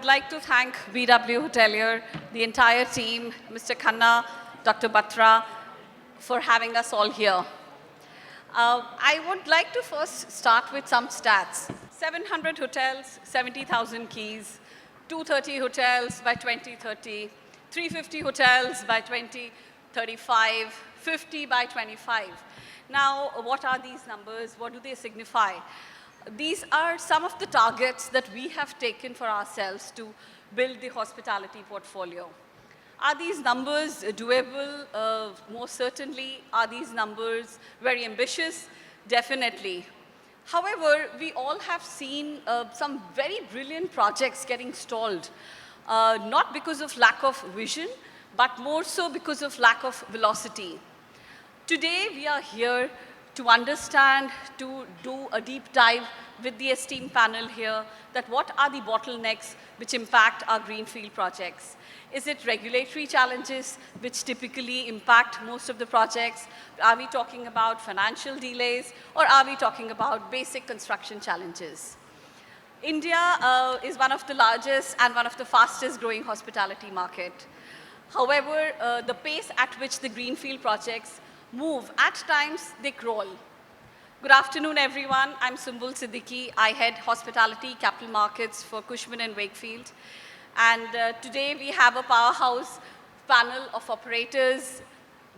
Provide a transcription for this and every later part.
would like to thank BW Hotelier, the entire team, Mr. Khanna, Dr. Batra, for having us all here. I would like to first start with some stats. 700 hotels, 70,000 keys, 230 hotels by 2030, 350 hotels by 2035, 50 by 25. Now, what are these numbers? What do they signify? These are some of the targets that we have taken for ourselves to build the hospitality portfolio. Are these numbers doable? Most certainly. Are these numbers very ambitious? Definitely. However, we all have seen some very brilliant projects getting stalled, not because of lack of vision, but more so because of lack of velocity. Today, we are here to understand, to do a deep dive with the esteemed panel here, that what are the bottlenecks which impact our greenfield projects? Is it regulatory challenges which typically impact most of the projects? Are we talking about financial delays, or are we talking about basic construction challenges? India is one of the largest and one of the fastest growing hospitality market. However, the pace at which the greenfield projects move, at times they crawl. Good afternoon, everyone. I'm Sumbul Siddiqui. I head hospitality capital markets for Cushman and Wakefield. And today we have a powerhouse panel of operators,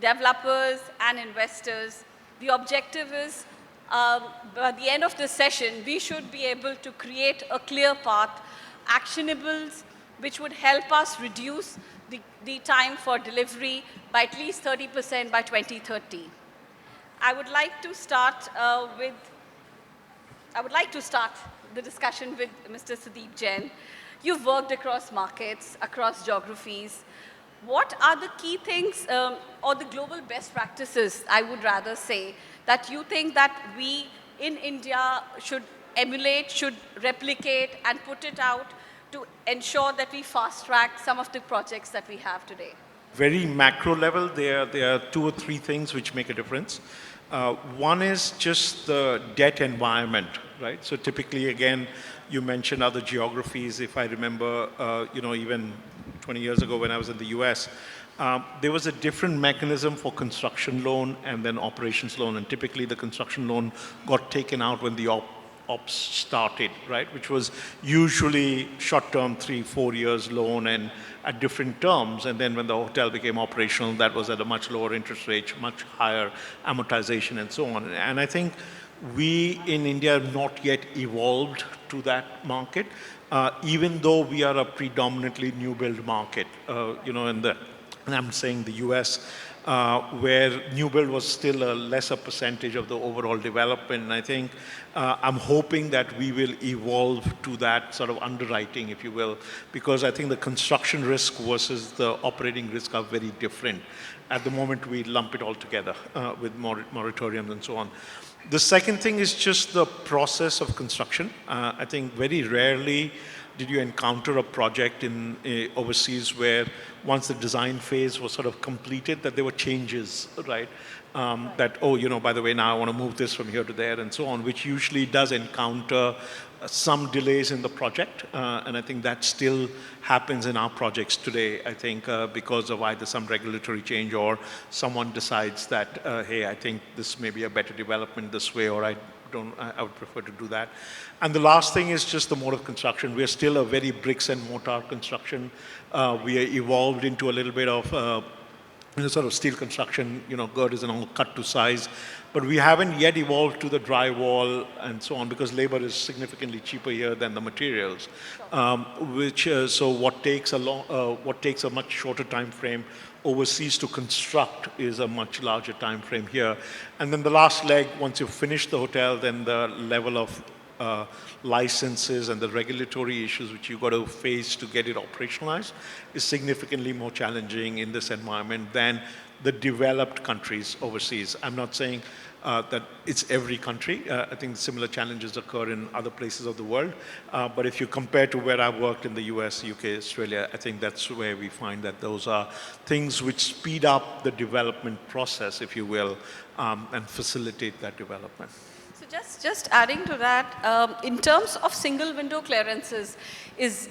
developers, and investors. The objective is, by the end of this session, we should be able to create a clear path, actionables, which would help us reduce the time for delivery by at least 30% by 2030. I would like to start the discussion with Mr. Sudeep Jain. You've worked across markets, across geographies. What are the key things, or the global best practices, I would rather say, that you think that we in India should emulate, should replicate, and put it out to ensure that we fast-track some of the projects that we have today? Very macro level, there are two or three things which make a difference. One is just the debt environment, right? So typically, again, you mentioned other geographies. If I remember, even 20 years ago when I was in the US, there was a different mechanism for construction loan and then operations loan. And typically, the construction loan got taken out when the ops started, right? Which was usually short-term, 3-4 years loan and at different terms. And then when the hotel became operational, that was at a much lower interest rate, much higher amortization and so on. And I think we in India have not yet evolved to that market, even though we are a predominantly new build market, and I'm saying the US, where new build was still a lesser percentage of the overall development. And I think I'm hoping that we will evolve to that sort of underwriting, if you will, because I think the construction risk versus the operating risk are very different. At the moment, we lump it all together with moratoriums and so on. The second thing is just the process of construction. I think very rarely did you encounter a project in overseas where once the design phase was sort of completed, that there were changes, right? By the way, now I want to move this from here to there and so on, which usually does encounter some delays in the project. And I think that still happens in our projects today, I think, because of either some regulatory change or someone decides that, hey, I think this may be a better development this way, or I would prefer to do that. And the last thing is just the mode of construction. We are still a very bricks and mortar construction. We are evolved into a little bit of sort of steel construction, girders and all cut to size. But we haven't yet evolved to the drywall and so on, because labor is significantly cheaper here than the materials. So what takes a much shorter time frame overseas to construct is a much larger time frame here. And then the last leg, once you finish the hotel, then the level of licenses and the regulatory issues which you've got to face to get it operationalized is significantly more challenging in this environment than the developed countries overseas. I'm not saying that it's every country. I think similar challenges occur in other places of the world. But if you compare to where I've worked in the US, UK, Australia, I think that's where we find that those are things which speed up the development process, if you will, and facilitate that development. So Just adding to that, in terms of single window clearances,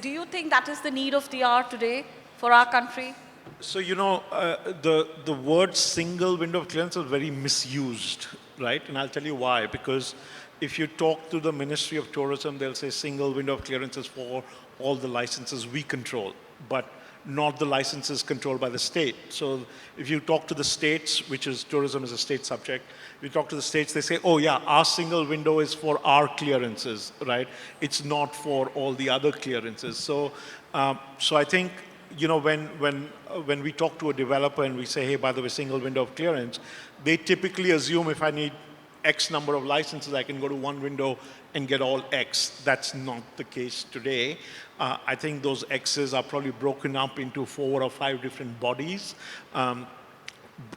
do you think that is the need of the hour today for our country? So, the word single window of clearance is very misused, right? And I'll tell you why. Because if you talk to the Ministry of Tourism, they'll say single window of clearance is for all the licenses we control, but not the licenses controlled by the state. So if you talk to the states, which is tourism is a state subject, you talk to the states, they say, oh yeah, our single window is for our clearances, right? It's not for all the other clearances. So, so I think, when we talk to a developer and we say, hey, by the way, single window of clearance, they typically assume if I need X number of licenses, I can go to one window and get all X. That's not the case today. I think those X's are probably broken up into 4 or 5 different bodies.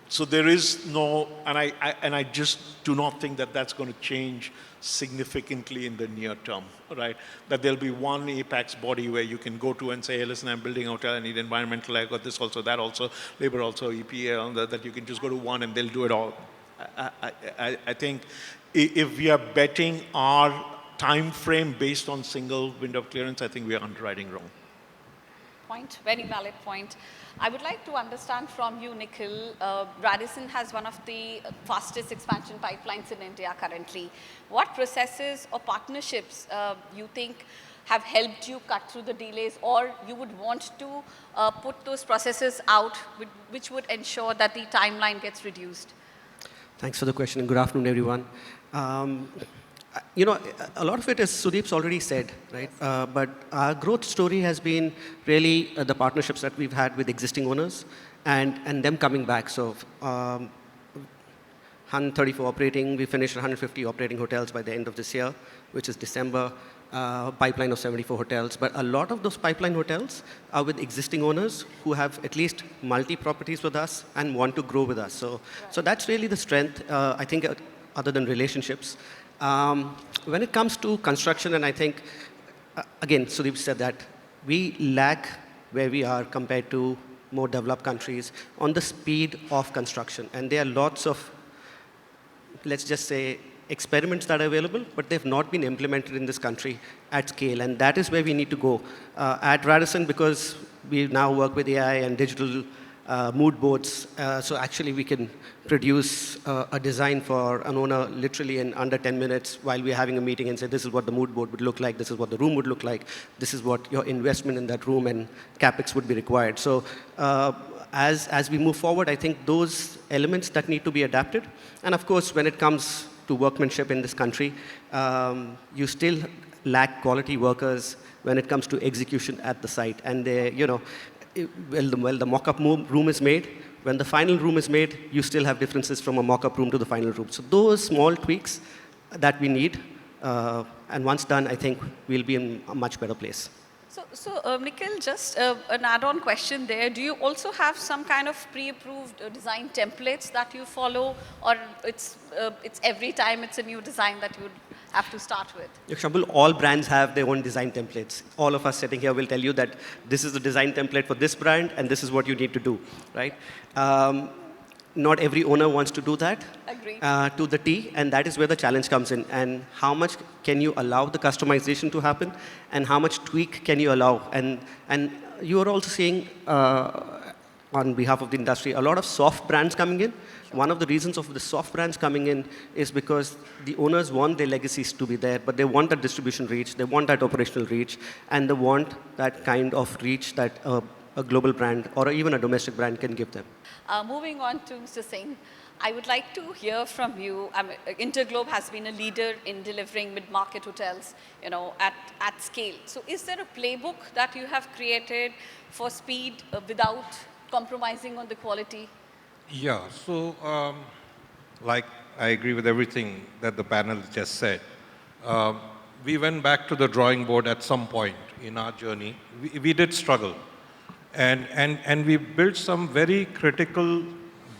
So there is no, and I just do not think that that's going to change significantly in the near term, right? That there'll be one apex body where you can go to and say, hey, listen, I'm building a hotel, I need environmental, I got this also, that also, labor also, EPA, that you can just go to one and they'll do it all. I think if we are betting our time frame based on single window of clearance, I think we are underwriting wrong. Point, very valid point. I would like to understand from you, Nikhil, Radisson has one of the fastest expansion pipelines in India currently. What processes or partnerships you think have helped you cut through the delays, or you would want to put those processes out, which would ensure that the timeline gets reduced? Thanks for the question, and good afternoon, everyone. A lot of it is Sudeep's already said, right? But our growth story has been really the partnerships that we've had with existing owners and them coming back. So 134 operating, we finished 150 operating hotels by the end of this year, which is December. Pipeline of 74 hotels. But a lot of those pipeline hotels are with existing owners who have at least multi-properties with us and want to grow with us. So that's really the strength, I think, other than relationships. When it comes to construction, and I think, again, Sudeep said that we lack where we are compared to more developed countries on the speed of construction. And there are lots of, let's just say, experiments that are available, but they've not been implemented in this country at scale. And that is where we need to go. At Radisson, because we now work with AI and digital mood boards, so actually we can produce a design for an owner literally in under 10 minutes while we're having a meeting and say, this is what the mood board would look like, this is what the room would look like, this is what your investment in that room and capex would be required. So as we move forward, I think those elements that need to be adapted. And of course, when it comes to workmanship in this country, you still lack quality workers when it comes to execution at the site. And they, the mock-up room is made, when the final room is made, you still have differences from a mock-up room to the final room. So those small tweaks that we need, and once done, I think we'll be in a much better place. So Nikhil, just an add-on question there. Do you also have some kind of pre-approved design templates that you follow, or it's every time it's a new design that you would have to start with? Sumbul, all brands have their own design templates. All of us sitting here will tell you that this is the design template for this brand, and this is what you need to do, right? Not every owner wants to do that to the T, and that is where the challenge comes in. And how much can you allow the customization to happen, and how much tweak can you allow? And you are also seeing, on behalf of the industry, a lot of soft brands coming in. Sure. One of the reasons of the soft brands coming in is because the owners want their legacies to be there, but they want that distribution reach, they want that operational reach, and they want that kind of reach that a global brand or even a domestic brand can give them. Moving on to Mr. Singh, I would like to hear from you. InterGlobe has been a leader in delivering mid-market hotels, at scale. So is there a playbook that you have created for speed without compromising on the quality? Yeah, so like I agree with everything that the panel just said. We went back to the drawing board at some point in our journey. We did struggle. And we built some very critical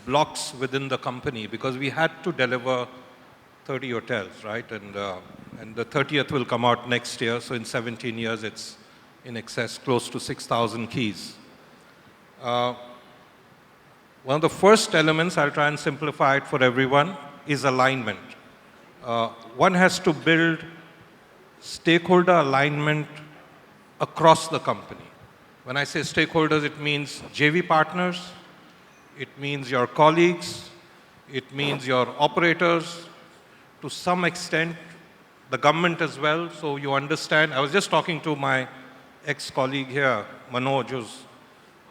blocks within the company because we had to deliver 30 hotels, right? And the 30th will come out next year. So in 17 years, it's in excess close to 6,000 keys. One of the first elements, I'll try and simplify it for everyone, is alignment. one has to build stakeholder alignment across the company. When I say stakeholders, it means JV partners, it means your colleagues, it means your operators, to some extent, the government as well, so you understand. I was just talking to my ex-colleague here, Manoj,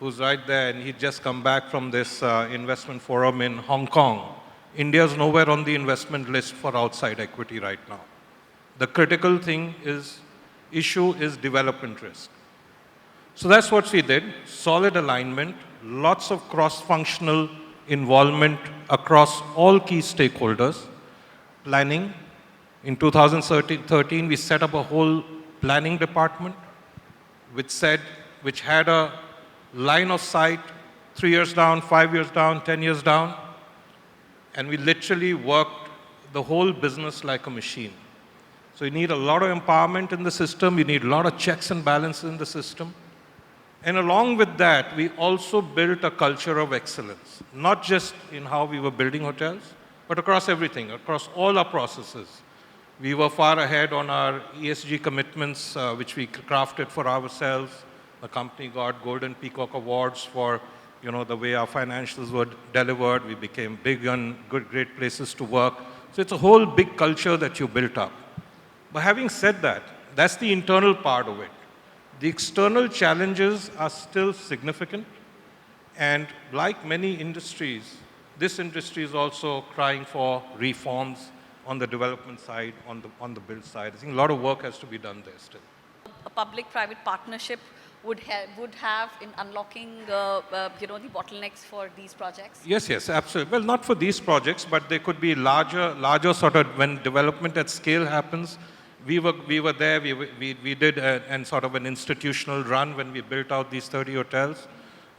who's right there, and he'd just come back from this investment forum in Hong Kong. India's nowhere on the investment list for outside equity right now. The critical issue is development risk. So that's what we did, solid alignment, lots of cross-functional involvement across all key stakeholders, planning. In 2013, we set up a whole planning department, which had a line of sight, 3 years down, 5 years down, 10 years down, and we literally worked the whole business like a machine. So you need a lot of empowerment in the system, you need a lot of checks and balances in the system. And along with that, we also built a culture of excellence, not just in how we were building hotels, but across everything, across all our processes. We were far ahead on our ESG commitments, which we crafted for ourselves. The company got Golden Peacock Awards for the way our financials were delivered. We became big and great places to work. So it's a whole big culture that you built up. But having said that, that's the internal part of it. The external challenges are still significant. And like many industries, this industry is also crying for reforms on the development side, on the build side. I think a lot of work has to be done there still. A public-private partnership would have in unlocking the bottlenecks for these projects? Yes, absolutely. Well, not for these projects, but they could be larger sort of, when development at scale happens. We were there, we did an sort of an institutional run when we built out these 30 hotels.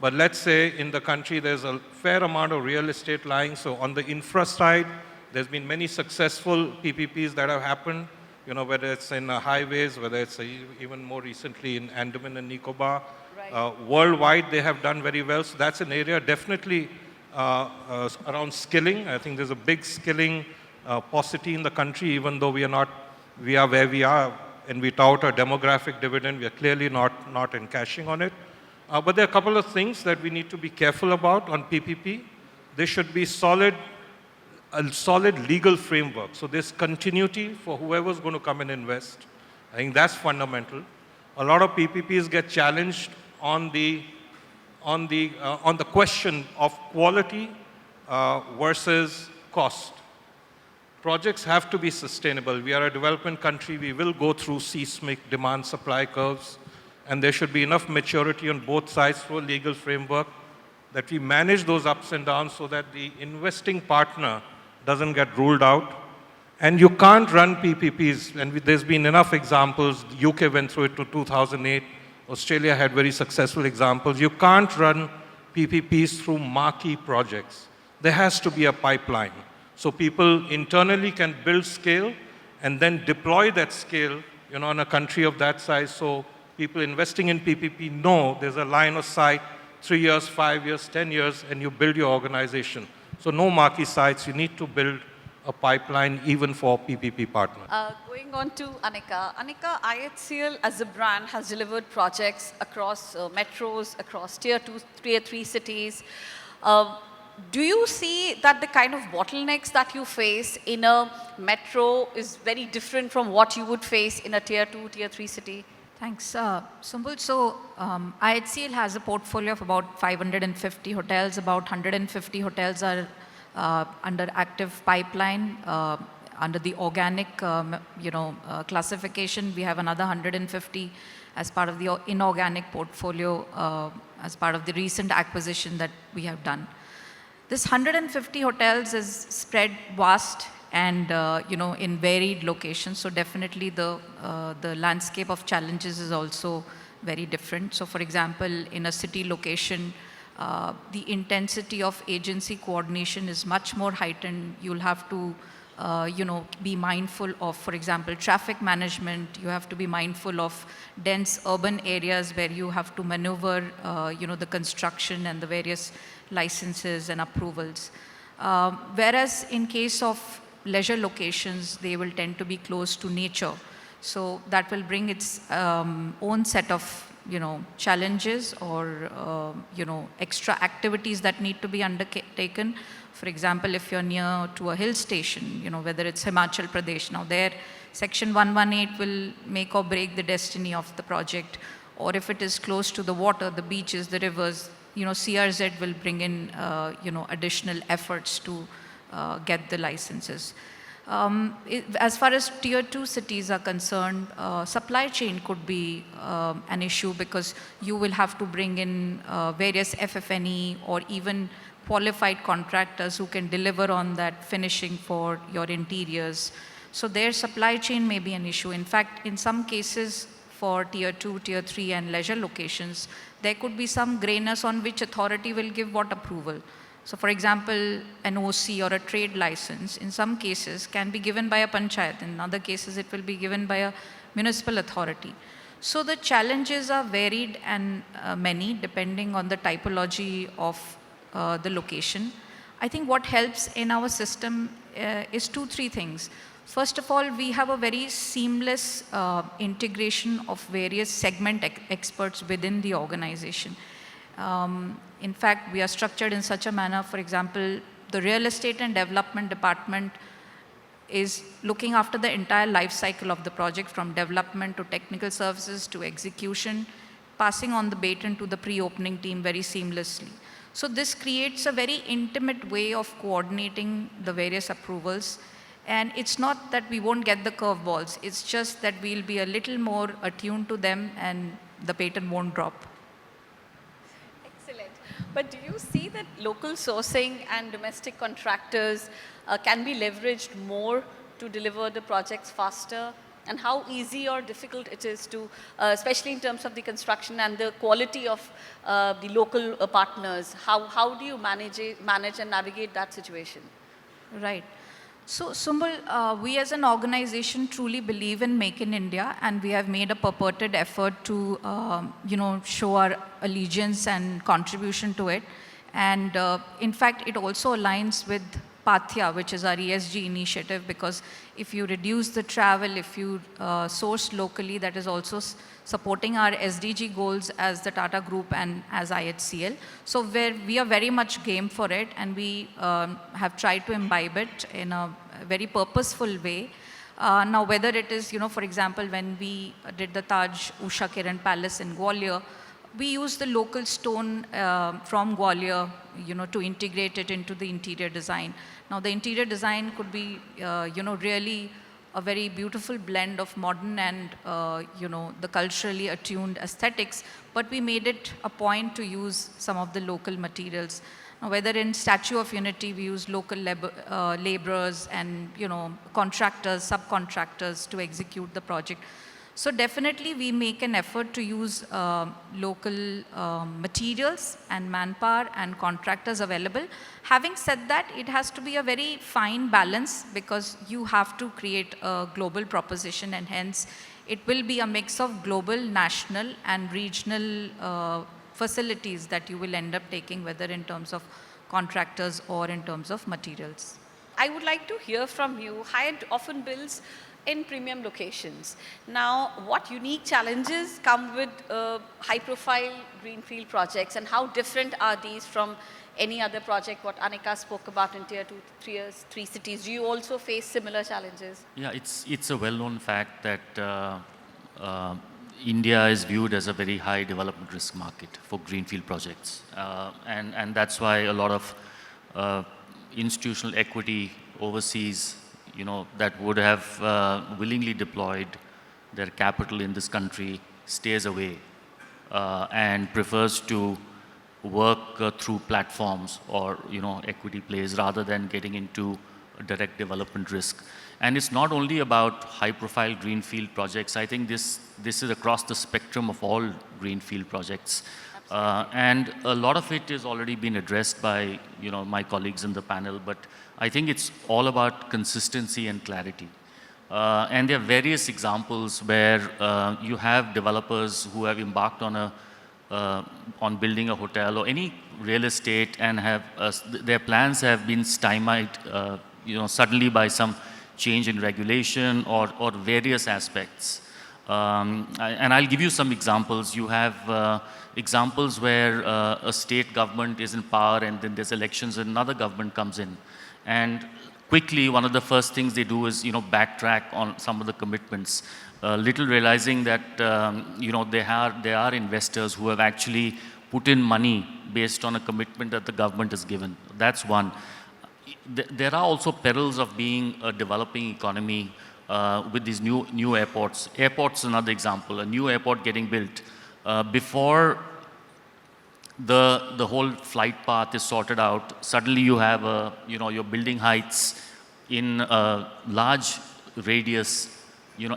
But let's say in the country there's a fair amount of real estate lying. So on the infra side, there's been many successful PPPs that have happened, whether it's in highways, whether it's even more recently in Andaman and Nicobar. Right. Worldwide, they have done very well. So that's an area definitely around skilling. I think there's a big skilling paucity in the country, even though we are where we are, and we tout a demographic dividend. We are clearly not encashing on it. But there are a couple of things that we need to be careful about on PPP. There should be a solid legal framework. So there's continuity for whoever's going to come and invest. I think that's fundamental. A lot of PPPs get challenged on the question of quality versus cost. Projects have to be sustainable. We are a development country. We will go through seismic demand-supply curves, and there should be enough maturity on both sides for a legal framework that we manage those ups and downs so that the investing partner doesn't get ruled out. And you can't run PPPs, and there's been enough examples. UK went through it to 2008. Australia had very successful examples. You can't run PPPs through marquee projects. There has to be a pipeline. So people internally can build scale and then deploy that scale in a country of that size. So people investing in PPP know there's a line of sight, 3 years, 5 years, 10 years, and you build your organization. So no marquee sites, you need to build a pipeline even for PPP partners. Going on to Anika. Anika, IHCL as a brand has delivered projects across metros, across tier 2, tier 3 cities. Do you see that the kind of bottlenecks that you face in a metro is very different from what you would face in a tier 2, tier 3 city? Thanks, Sumbul. So IHCL has a portfolio of about 550 hotels. About 150 hotels are under active pipeline. Under the organic, classification, we have another 150 as part of the inorganic portfolio, as part of the recent acquisition that we have done. This 150 hotels is spread vast and in varied locations. So definitely the landscape of challenges is also very different. So for example, in a city location, the intensity of agency coordination is much more heightened. You'll have to be mindful of, for example, traffic management. You have to be mindful of dense urban areas where you have to maneuver, the construction and the various licenses and approvals. Whereas in case of leisure locations, they will tend to be close to nature. So that will bring its own set of challenges or extra activities that need to be undertaken. For example, if you're near to a hill station, whether it's Himachal Pradesh, now there Section 118 will make or break the destiny of the project. Or if it is close to the water, the beaches, the rivers, CRZ will bring in additional efforts to get the licenses. As far as tier 2 cities are concerned, supply chain could be an issue because you will have to bring in various FF&E or even qualified contractors who can deliver on that finishing for your interiors. So their supply chain may be an issue. In fact, in some cases for tier 2, tier 3 and leisure locations, there could be some grayness on which authority will give what approval. So for example, an OC or a trade license in some cases can be given by a panchayat. In other cases, it will be given by a municipal authority. So the challenges are varied and many depending on the typology of the location. I think what helps in our system is 2-3 things. First of all, we have a very seamless integration of various segment experts within the organization. In fact, we are structured in such a manner, for example, the real estate and development department is looking after the entire life cycle of the project, from development to technical services to execution, passing on the baton to the pre-opening team very seamlessly. So this creates a very intimate way of coordinating the various approvals. And it's not that we won't get the curveballs, it's just that we'll be a little more attuned to them and the patent won't drop. Excellent. But do you see that local sourcing and domestic contractors can be leveraged more to deliver the projects faster? And how easy or difficult it is to, especially in terms of the construction and the quality of the local partners, how do you manage and navigate that situation? Right. So Sumbul, we as an organization truly believe in Make in India, and we have made a purported effort to show our allegiance and contribution to it. And in fact, it also aligns with Pathya, which is our ESG initiative, because if you reduce the travel, if you source locally, that is also supporting our SDG goals as the Tata Group and as IHCL. So we are very much game for it, and we have tried to imbibe it in a very purposeful way. Now, whether it is, for example, when we did the Taj Usha Kiran Palace in Gwalior, we use the local stone from Gwalior, to integrate it into the interior design. Now, the interior design could be, really a very beautiful blend of modern and, the culturally attuned aesthetics, but we made it a point to use some of the local materials. Now, whether in Statue of Unity, we use local laborers and, contractors, subcontractors to execute the project. So definitely we make an effort to use local materials and manpower and contractors available. Having said that, it has to be a very fine balance because you have to create a global proposition, and hence it will be a mix of global, national and regional facilities that you will end up taking, whether in terms of contractors or in terms of materials. I would like to hear from you. Hyatt often builds in premium locations. Now, what unique challenges come with high-profile greenfield projects, and how different are these from any other project, what Anika spoke about in tier 2, 3 cities? Do you also face similar challenges? Yeah, it's a well-known fact that India is viewed as a very high development risk market for greenfield projects. And that's why a lot of institutional equity overseas, that would have willingly deployed their capital in this country stays away and prefers to work through platforms or, equity plays rather than getting into direct development risk. And it's not only about high-profile greenfield projects. I think this is across the spectrum of all greenfield projects. And a lot of it is already been addressed by, my colleagues in the panel, but I think it's all about consistency and clarity. And there are various examples where you have developers who have embarked on on building a hotel or any real estate and have their plans have been stymied, suddenly by some change in regulation or various aspects. And I'll give you some examples. You have examples where a state government is in power and then there's elections and another government comes in. And quickly, one of the first things they do is, backtrack on some of the commitments, little realizing that, there are investors who have actually put in money based on a commitment that the government has given. That's one. There are also perils of being a developing economy with these new airports. Airports is another example. A new airport getting built. Before the whole flight path is sorted out, suddenly you have your building heights in a large radius,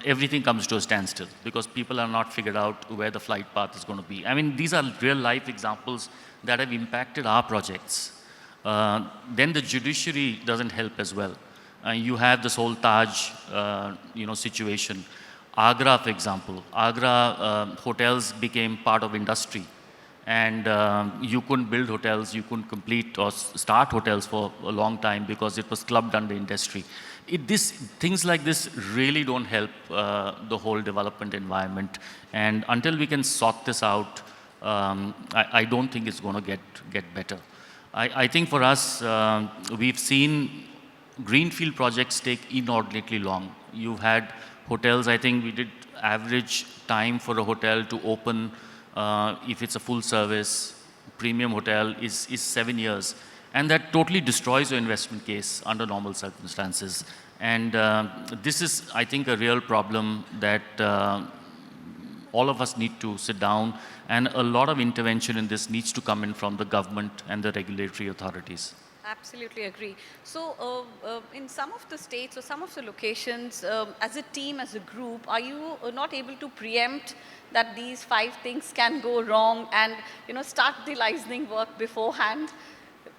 everything comes to a standstill because people are not figured out where the flight path is going to be. I mean, these are real life examples that have impacted our projects. Then the judiciary doesn't help as well. You have this whole Taj, situation. Agra, for example. Agra hotels became part of industry. And you couldn't build hotels, you couldn't complete or start hotels for a long time because it was clubbed under industry. Things like this really don't help the whole development environment. And until we can sort this out, I don't think it's going to get better. I think for us, we've seen greenfield projects take inordinately long. You've had hotels, I think we did average time for a hotel to open, if it's a full service, premium hotel, is 7 years. And that totally destroys your investment case under normal circumstances. And this is, I think, a real problem that all of us need to sit down, and a lot of intervention in this needs to come in from the government and the regulatory authorities. Absolutely agree. So in some of the states or some of the locations, as a team, as a group, are you not able to preempt that these 5 things can go wrong and start the licensing work beforehand?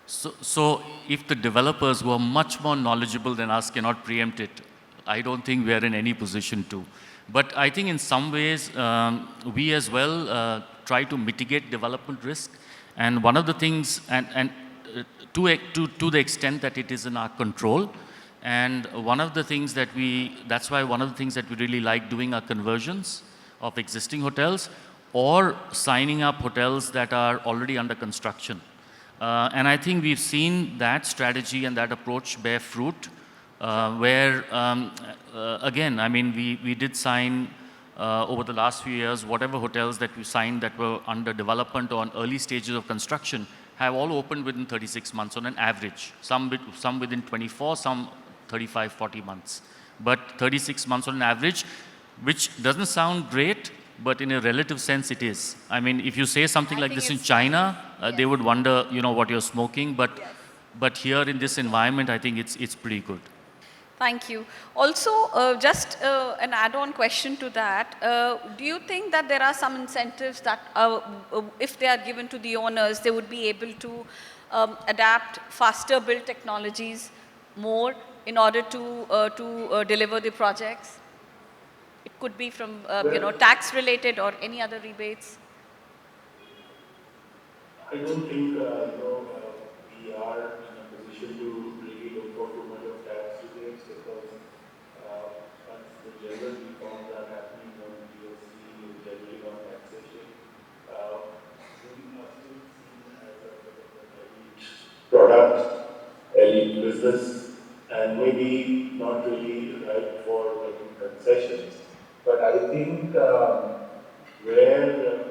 So if the developers who are much more knowledgeable than us cannot preempt it, I don't think we are in any position to. But I think in some ways, we as well try to mitigate development risk. And one of the things, and to the extent that it is in our control, and one of the things that's why one of the things that we really like doing are conversions of existing hotels or signing up hotels that are already under construction. And I think we've seen that strategy and that approach bear fruit, where, again, I mean, we did sign over the last few years, whatever hotels that we signed that were under development or on early stages of construction have all opened within 36 months on an average. Some within 24, some 35, 40 months. But 36 months on an average, which doesn't sound great, but in a relative sense it is. I mean, if you say something like this in China, they would wonder, what you're smoking. But here in this environment, I think it's pretty good. Thank you. Also, just an add-on question to that. Do you think that there are some incentives that, if they are given to the owners, they would be able to adapt faster build technologies more in order to deliver the projects? It could be from, tax related or any other rebates. I don't think, we are in a position to really look for too much of tax rebates because once the general reforms are happening on GST, generally on taxation, we are still seen as a sort of an elite product, elite business, and maybe not really right for getting concessions. But I think where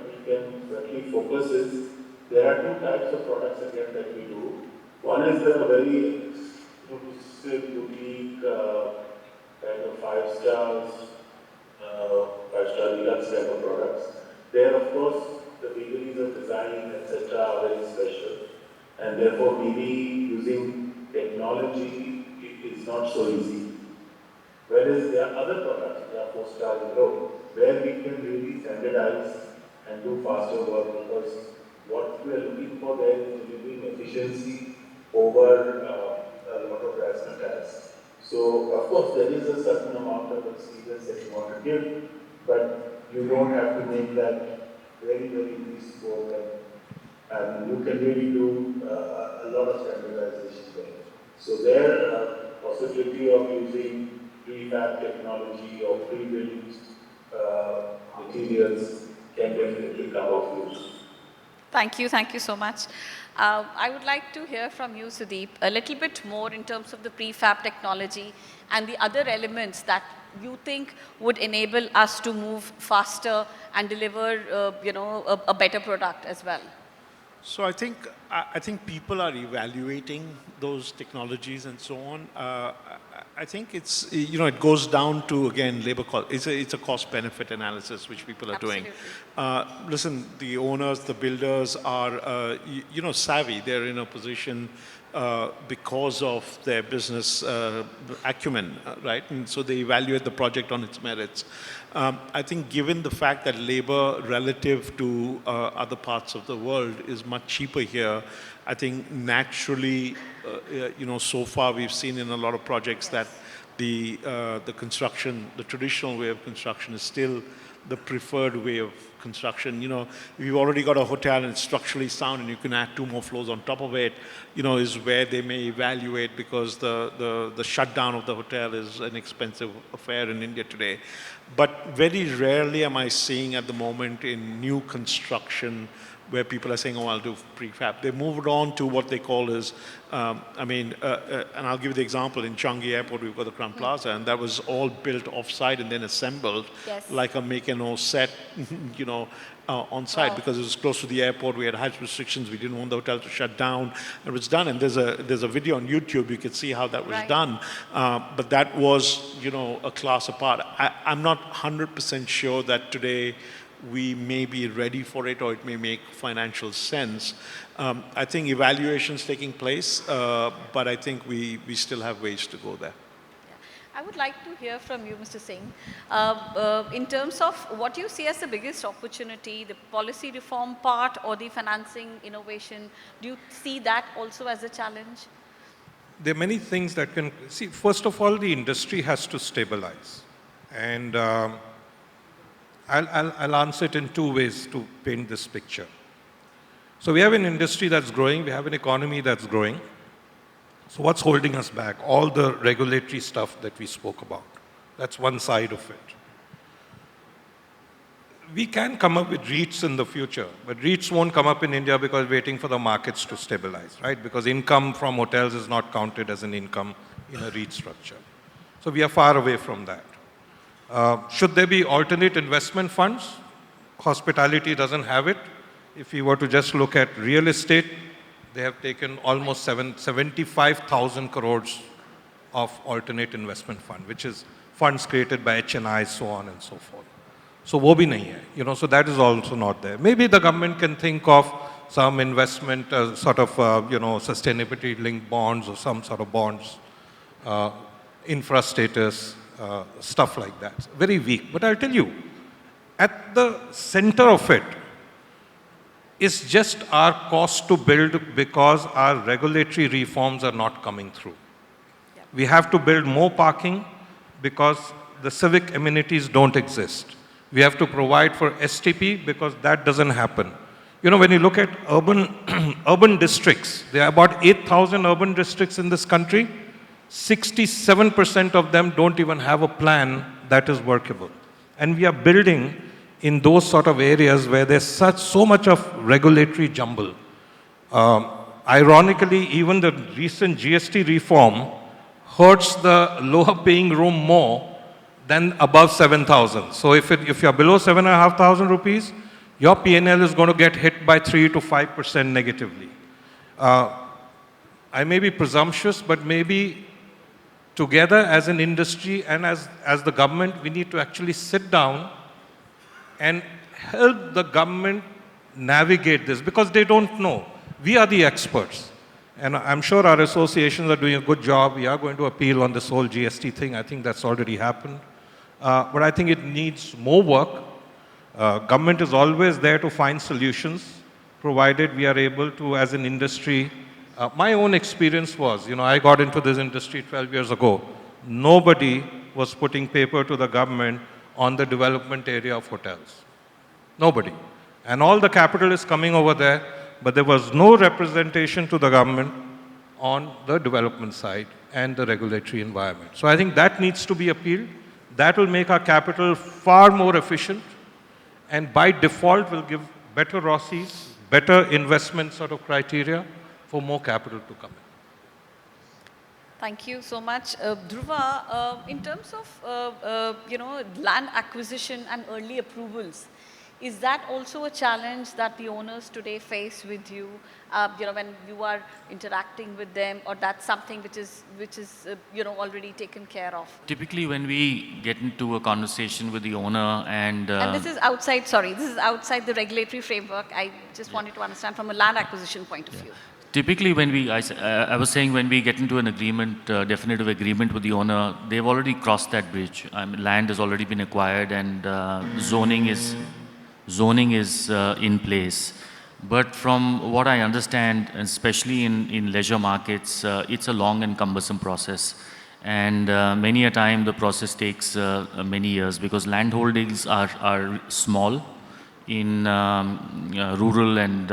we can certainly focus is there are 2 types of products again that we do. One is the very exclusive, unique kind of 5-star deluxe type of products. There, of course, the vagaries of design, etc., are very special, and therefore maybe using technology is not so easy. Whereas there are other products, which are 4-star and below, where we can really standardize and do faster work because what we are looking for there is delivering efficiency over a lot of razzmatazz. So, of course, there is a certain amount of experience that you want to give, but you don't have to make that very, very bespoke, and you can really do a lot of standardization there. So there, possibility of using prefab technology or pre-built materials can definitely come of use. Thank you so much. I would like to hear from you, Sudeep, a little bit more in terms of the prefab technology and the other elements that you think would enable us to move faster and deliver, a better product as well. So I think people are evaluating those technologies and so on. I think it's, it goes down to, again, labor cost. It's a cost-benefit analysis which people are doing. Listen, the owners, the builders are, savvy. They're in a position because of their business acumen, right? And so they evaluate the project on its merits. I think given the fact that labor relative to other parts of the world is much cheaper here, I think naturally, so far we've seen in a lot of projects that the construction, the traditional way of construction is still the preferred way of construction. If you've already got a hotel and it's structurally sound and you can add 2 more floors on top of it, is where they may evaluate, because the shutdown of the hotel is an expensive affair in India today. But very rarely am I seeing at the moment in new construction where people are saying, oh, I'll do prefab. They moved on to what they call is, and I'll give you the example. In Changi Airport, we've got the Crown Plaza, and that was all built off-site and then assembled like a make-and-all set, on-site. Wow. Because it was close to the airport. We had height restrictions. We didn't want the hotel to shut down. It was done, and there's a video on YouTube. You can see how that was done. But that was, a class apart. I'm not 100% sure that today we may be ready for it, or it may make financial sense. I think evaluation's taking place, but I think we still have ways to go there. I would like to hear from you, Mr. Singh, in terms of what you see as the biggest opportunity, the policy reform part or the financing innovation. Do you see that also as a challenge? There are many things that can, see, first of all, the industry has to stabilize. And I'll answer it in 2 ways to paint this picture. So we have an industry that's growing, we have an economy that's growing. So what's holding us back? All the regulatory stuff that we spoke about. That's one side of it. We can come up with REITs in the future, but REITs won't come up in India because we're waiting for the markets to stabilize, right? Because income from hotels is not counted as an income in a REIT structure. So we are far away from that. Should there be alternate investment funds? Hospitality doesn't have it. If you were to just look at real estate, they have taken almost 75,000 crores of alternate investment fund, which is funds created by HNI, so on and so forth. So wo bhi nahi hai, so that is also not there. Maybe the government can think of some investment, sustainability-linked bonds or some sort of bonds, infra status, stuff like that. Very weak. But I'll tell you, at the center of it is just our cost to build, because our regulatory reforms are not coming through. Yep. We have to build more parking because the civic amenities don't exist. We have to provide for STP because that doesn't happen. When you look at urban districts, there are about 8,000 urban districts in this country. 67% of them don't even have a plan that is workable. And we are building in those sort of areas where there's so much of regulatory jumble. Ironically, even the recent GST reform hurts the lower paying room more than above 7,000. So if you're below 7,500 rupees, your P&L is going to get hit by 3 to 5% negatively. I may be presumptuous, but maybe together as an industry and as the government, we need to actually sit down and help the government navigate this, because they don't know. We are the experts. And I'm sure our associations are doing a good job. We are going to appeal on this whole GST thing. I think that's already happened. But I think it needs more work. Government is always there to find solutions, provided we are able to, as an industry. My own experience was, I got into this industry 12 years ago. Nobody was putting paper to the government on the development area of hotels. Nobody. And all the capital is coming over there, but there was no representation to the government on the development side. and the regulatory environment. So I think that needs to be appealed. That will make our capital far more efficient, and by default will give better ROCEs, better investment sort of criteria for more capital to come in. Thank you so much. Dhruva, in terms of, land acquisition and early approvals, is that also a challenge that the owners today face with you, when you are interacting with them, or that's something which is already taken care of? Typically, when we get into a conversation with the owner and this is outside, this is outside the regulatory framework. I just wanted to understand from a land acquisition point of view. typically when I was saying when we get into an agreement, definitive agreement with the owner, they've already crossed that bridge. Land has already been acquired and zoning is in place. But from what I understand, especially in leisure markets, it's a long and cumbersome process. And many a time the process takes many years because land holdings are small in rural and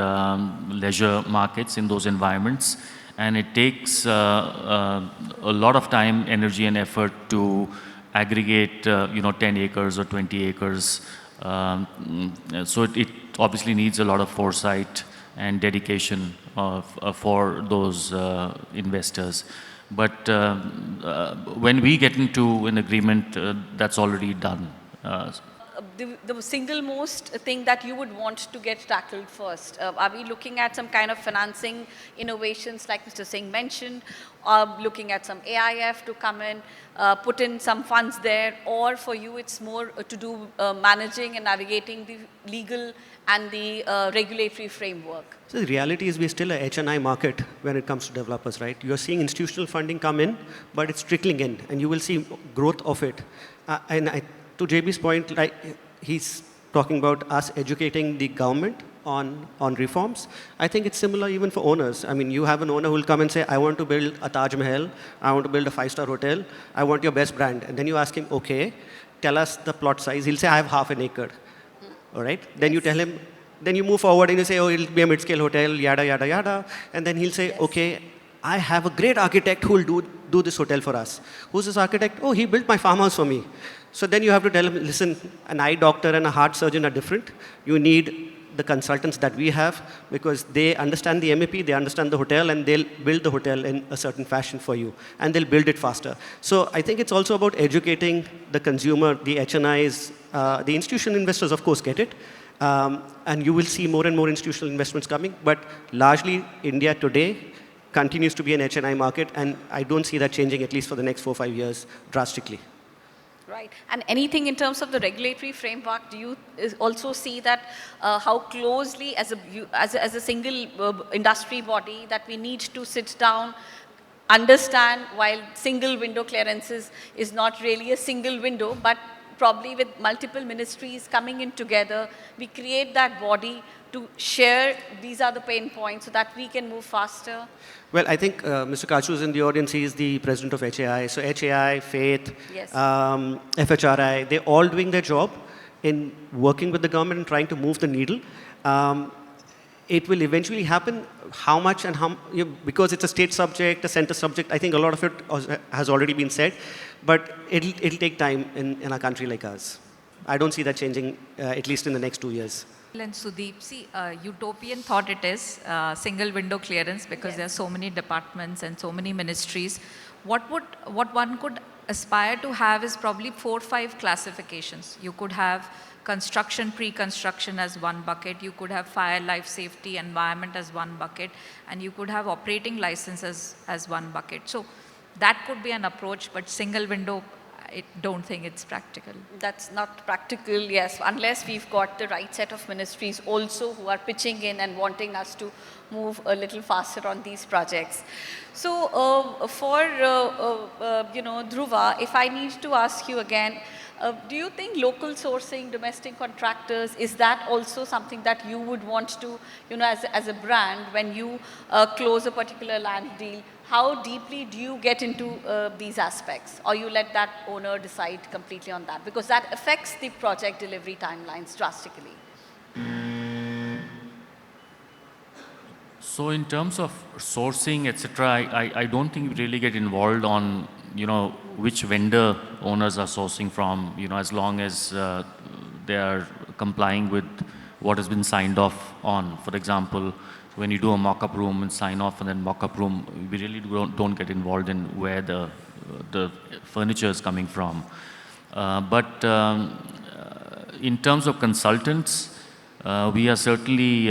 leisure markets in those environments. And it takes a lot of time, energy and effort to aggregate 10 acres or 20 acres. So it obviously needs a lot of foresight and dedication for those investors. But when we get into an agreement, that's already done. The single most thing that you would want to get tackled first? Are we looking at some kind of financing innovations like Mr. Singh mentioned, looking at some AIF to come in, put in some funds there, or for you it's more to do managing and navigating the legal and the regulatory framework? So the reality is we're still a HNI market when it comes to developers, right? You're seeing institutional funding come in, but it's trickling in, and you will see growth of it. To JB's point, like he's talking about us educating the government on reforms. I think it's similar even for owners. I mean, you have an owner who will come and say, I want to build a Taj Mahal, I want to build a 5-star hotel, I want your best brand. And then you ask him, okay, tell us the plot size. He'll say, I have half an acre. All right? Then you tell him, then you move forward and you say, oh, it'll be a mid-scale hotel, yada, yada, yada. And then he'll say, okay, I have a great architect who will do this hotel for us. Who's this architect? Oh, he built my farmhouse for me. So then you have to tell him, listen, an eye doctor and a heart surgeon are different. You need the consultants that we have because they understand the MEP, they understand the hotel, and they'll build the hotel in a certain fashion for you. And they'll build it faster. So I think it's also about educating the consumer, the HNIs, the institutional investors, of course, get it. And you will see more and more institutional investments coming. But largely, India today continues to be an HNI market, and I don't see that changing at least for the next 4 or 5 years drastically. Right. And anything in terms of the regulatory framework, do you also see that how closely as a single industry body that we need to sit down, understand while single window clearances is not really a single window, but probably with multiple ministries coming in together, we create that body to share these are the pain points so that we can move faster? Well, I think Mr. Kachu is in the audience. He is the president of HAI. So HAI, Faith, yes. FHRI, they're all doing their job in working with the government and trying to move the needle. It will eventually happen. How much and how, because it's a state subject, a center subject, I think a lot of it has already been said. But it'll take time in a country like ours. I don't see that changing, at least in the next 2 years. And Sudeep, see, utopian thought it is, single window clearance, because there are so many departments and so many ministries. What one could aspire to have is probably 4 or 5 classifications. You could have construction, pre-construction as one bucket. You could have fire, life safety, environment as one bucket. And you could have operating licenses as one bucket. So that could be an approach, but single window, I don't think it's practical. That's not practical, yes, unless we've got the right set of ministries also who are pitching in and wanting us to move a little faster on these projects. So for Dhruva, if I need to ask you again, do you think local sourcing, domestic contractors, is that also something that you would want to, as a brand, when you close a particular land deal, how deeply do you get into these aspects, or you let that owner decide completely on that? Because that affects the project delivery timelines drastically. So in terms of sourcing, etc., I don't think we really get involved on, which vendor owners are sourcing from, as long as they are complying with what has been signed off on. For example, when you do a mock-up room and sign off and then mock-up room, we really don't get involved in where the furniture is coming from. But in terms of consultants, we are certainly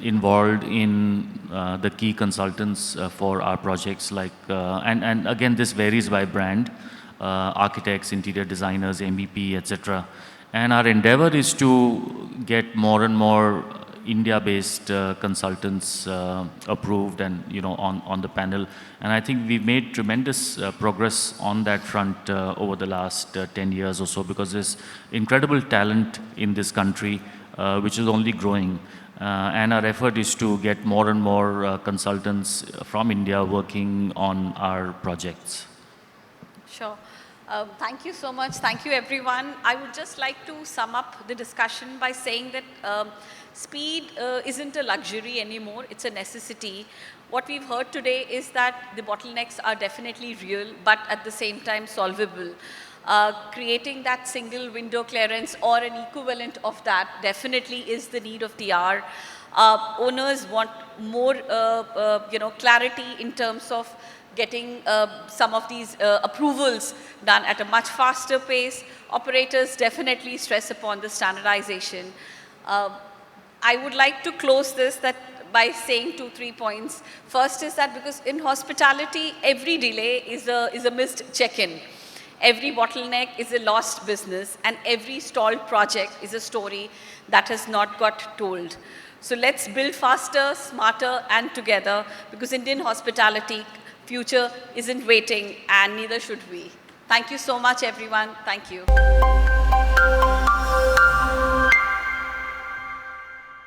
involved in the key consultants for our projects, like, and again, this varies by brand, architects, interior designers, MEP, etc. And our endeavor is to get more and more India-based consultants approved and, on the panel. And I think we've made tremendous progress on that front over the last 10 years or so, because there's incredible talent in this country, which is only growing. And our effort is to get more and more consultants from India working on our projects. Sure. Thank you so much. Thank you, everyone. I would just like to sum up the discussion by saying that speed isn't a luxury anymore. It's a necessity. What we've heard today is that the bottlenecks are definitely real, but at the same time solvable. Creating that single window clearance or an equivalent of that definitely is the need of the hour. Owners want more, clarity in terms of getting some of these approvals done at a much faster pace. Operators definitely stress upon the standardization. I would like to close this by saying 2-3 points. First is that because in hospitality, every delay is a missed check-in. Every bottleneck is a lost business, and every stalled project is a story that has not got told. So let's build faster, smarter, and together, because Indian hospitality future isn't waiting, and neither should we. Thank you so much, everyone. Thank you.